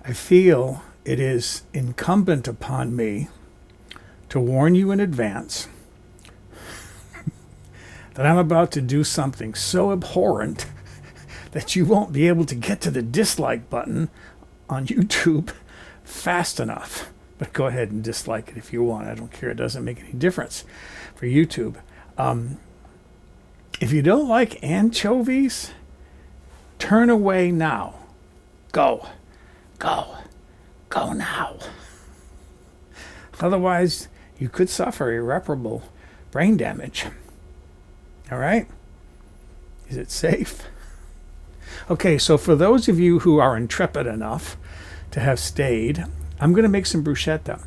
I feel it is incumbent upon me to warn you in advance that I'm about to do something so abhorrent that you won't be able to get to the dislike button on YouTube fast enough. But go ahead and dislike it if you want. I don't care. It doesn't make any difference for YouTube. If you don't like anchovies, turn away now. Go. Go. Go now. Otherwise, you could suffer irreparable brain damage. All right? Is it safe? Okay, so for those of you who are intrepid enough to have stayed, I'm going to make some bruschetta.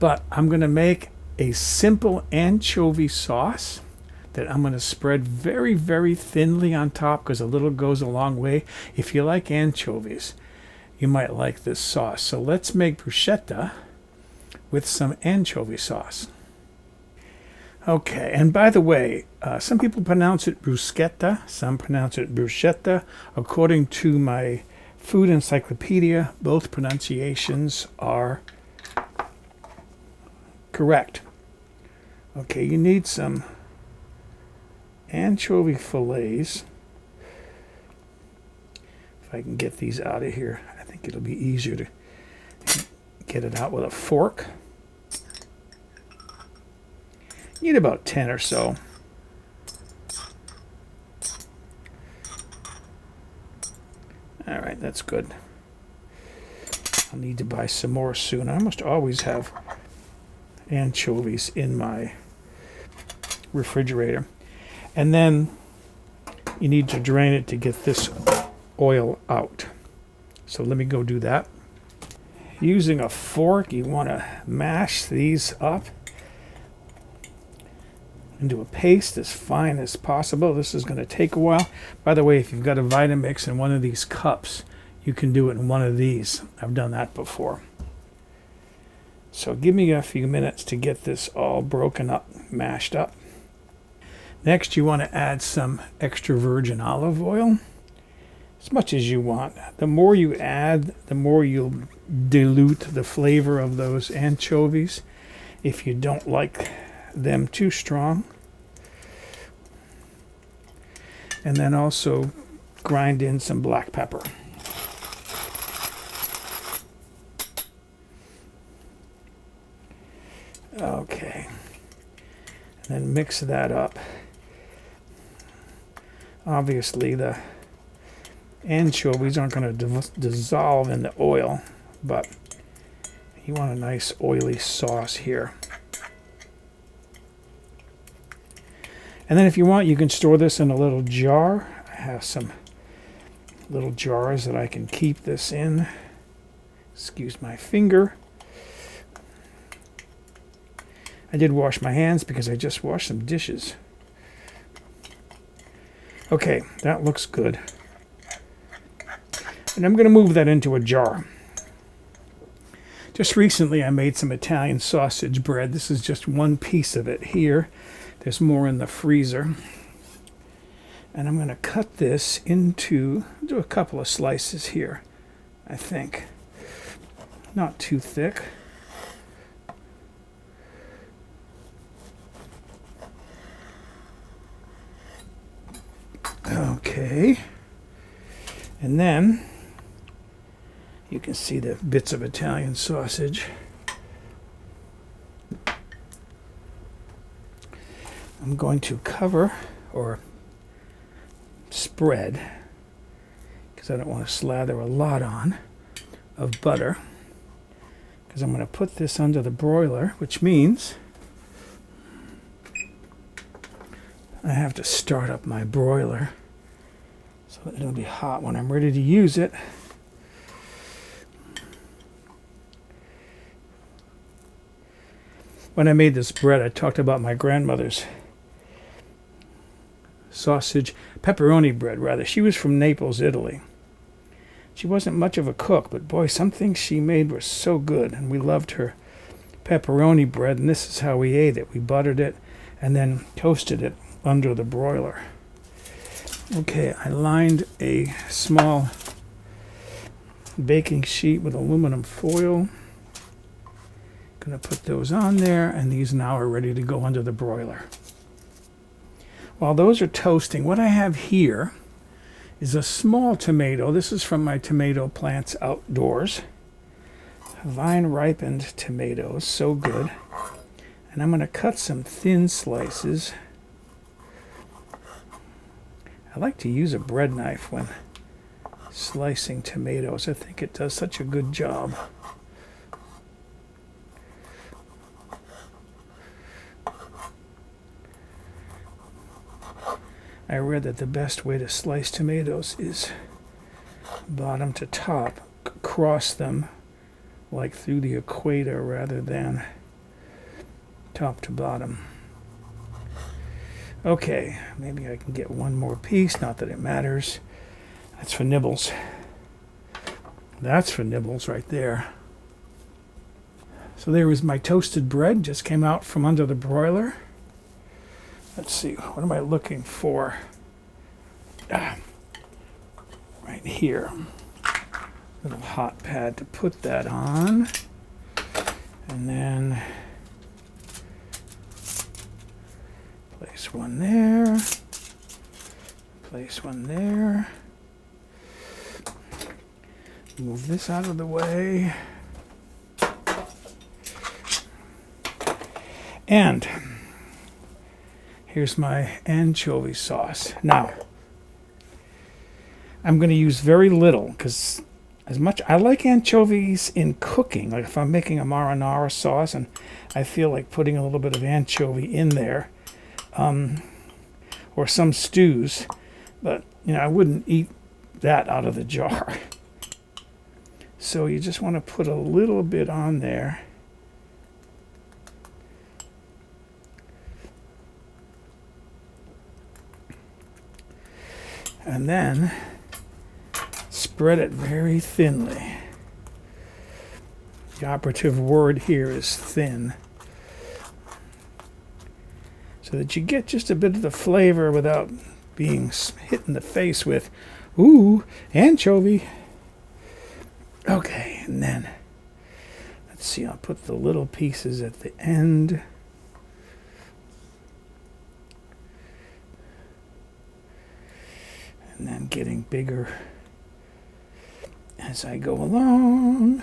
But I'm going to make a simple anchovy sauce that I'm going to spread very, very thinly on top because a little goes a long way. If you like anchovies, you might like this sauce. So let's make bruschetta with some anchovy sauce. Okay, and by the way, some people pronounce it bruschetta, some pronounce it bruschetta. According to my food encyclopedia, both pronunciations are correct. Okay, you need some anchovy fillets. If I can get these out of here, I think it'll be easier to get it out with a fork. You need about 10 or so. All right, that's good. I'll need to buy some more soon. I almost always have anchovies in my refrigerator. And then you need to drain it to get this oil out. So let me go do that. Using a fork, you want to mash these up into a paste as fine as possible. This is going to take a while. By the way, if you've got a Vitamix in one of these cups, you can do it in one of these. I've done that before. So give me a few minutes to get this all broken up, mashed up. Next, you want to add some extra virgin olive oil, as much as you want. The more you add, the more you'll dilute the flavor of those anchovies if you don't like them too strong. And then also grind in some black pepper. Okay. And then mix that up. Obviously, the anchovies aren't going to dissolve in the oil, but you want a nice oily sauce here. And then if you want, you can store this in a little jar. I have some little jars that I can keep this in. Excuse my finger. I did wash my hands because I just washed some dishes. Okay, that looks good. And I'm going to move that into a jar. Just recently I made some Italian sausage bread. This is just one piece of it here. There's more in the freezer. And I'm going to cut this into, do a couple of slices here, I think. Not too thick. Okay. And then you can see the bits of Italian sausage. I'm going to cover or spread, because I don't want to slather a lot on, of butter, because I'm going to put this under the broiler, which means I have to start up my broiler so that it'll be hot when I'm ready to use it. When I made this bread, I talked about my grandmother's pepperoni bread, rather. She was from Naples, Italy. She wasn't much of a cook, but boy, some things she made were so good, and we loved her pepperoni bread, and this is how we ate it. We buttered it and then toasted it under the broiler. Okay, I lined a small baking sheet with aluminum foil. Gonna put those on there, and these now are ready to go under the broiler. While those are toasting, what I have here is a small tomato. This is from my tomato plants outdoors. Vine ripened tomatoes, so good. And I'm gonna cut some thin slices. I like to use a bread knife when slicing tomatoes. I think it does such a good job. I read that the best way to slice tomatoes is bottom to top, cross them like through the equator rather than top to bottom. Okay, maybe I can get one more piece, not that it matters. That's for nibbles. That's for nibbles right there. So there is my toasted bread, just came out from under the broiler. Let's see, what am I looking for? Right here. Little hot pad to put that on. And then place one there. Place one there. Move this out of the way. And here's my anchovy sauce. Now, I'm going to use very little because as much I like anchovies in cooking. Like if I'm making a marinara sauce and I feel like putting a little bit of anchovy in there, or some stews, but I wouldn't eat that out of the jar. So you just want to put a little bit on there. And then spread it very thinly. The operative word here is thin. So that you get just a bit of the flavor without being hit in the face with, ooh, anchovy. Okay, and then, let's see, I'll put the little pieces at the end. And then getting bigger as I go along.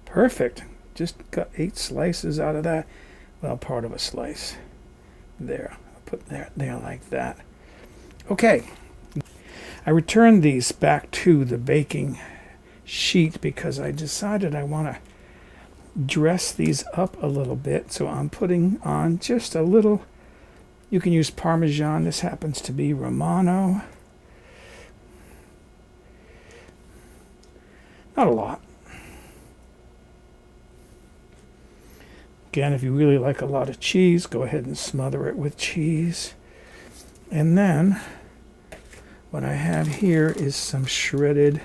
Perfect. Just got 8 slices out of that. Well, part of a slice. There. I'll put there like that. Okay. I returned these back to the baking sheet because I decided I want to dress these up a little bit. So I'm putting on just a little. You can use Parmesan. This happens to be Romano. Not a lot. Again, if you really like a lot of cheese, go ahead and smother it with cheese. And then what I have here is some shredded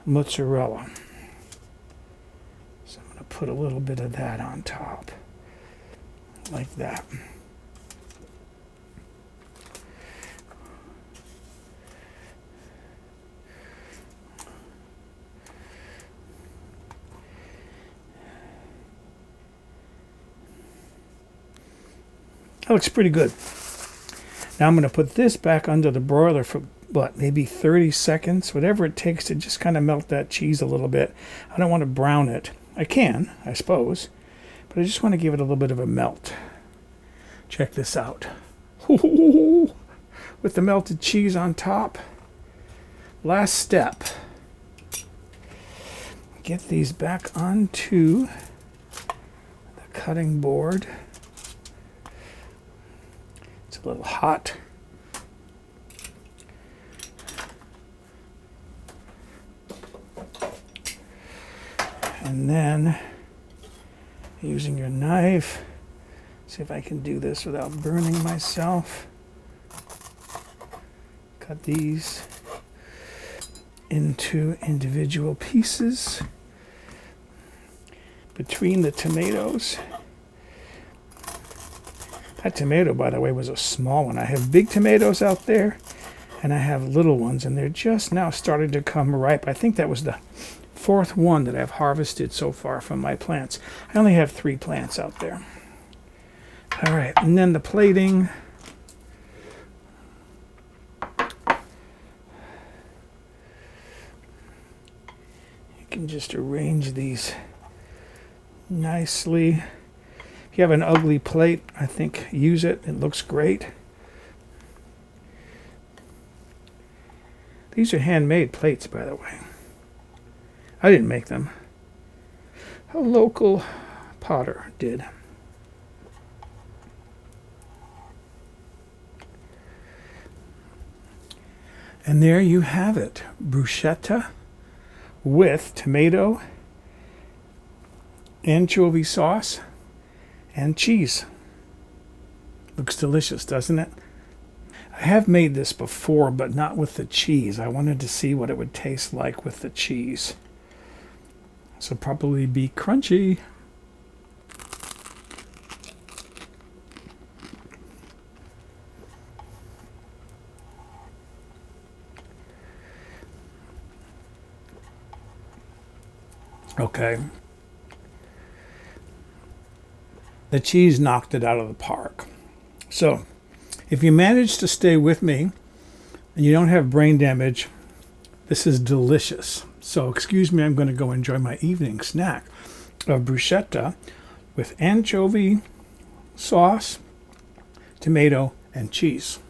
mozzarella. So I'm going to put a little bit of that on top, like that. That looks pretty good. Now I'm going to put this back under the broiler for, what, maybe 30 seconds, whatever it takes to just kind of melt that cheese a little bit. I don't want to brown it. I can, I suppose, but I just want to give it a little bit of a melt. Check this out. With the melted cheese on top. Last step. Get these back onto the cutting board. It's a little hot. And then, using your knife, see if I can do this without burning myself. Cut these into individual pieces between the tomatoes. That tomato, by the way, was a small one. I have big tomatoes out there, and I have little ones, and they're just now starting to come ripe. I think that was the fourth one that I've harvested so far from my plants. I only have 3 plants out there. All right, and then the plating. You can just arrange these nicely. If you have an ugly plate, I think use it. It looks great. These are handmade plates, by the way. I didn't make them. A local potter did. And there you have it. Bruschetta with tomato, anchovy sauce, and cheese. Looks delicious, doesn't it? I have made this before, but not with the cheese. I wanted to see what it would taste like with the cheese. So probably be crunchy. Okay. The cheese knocked it out of the park. So, if you manage to stay with me and you don't have brain damage, this is delicious. So, excuse me, I'm going to go enjoy my evening snack of bruschetta with anchovy sauce, tomato, and cheese.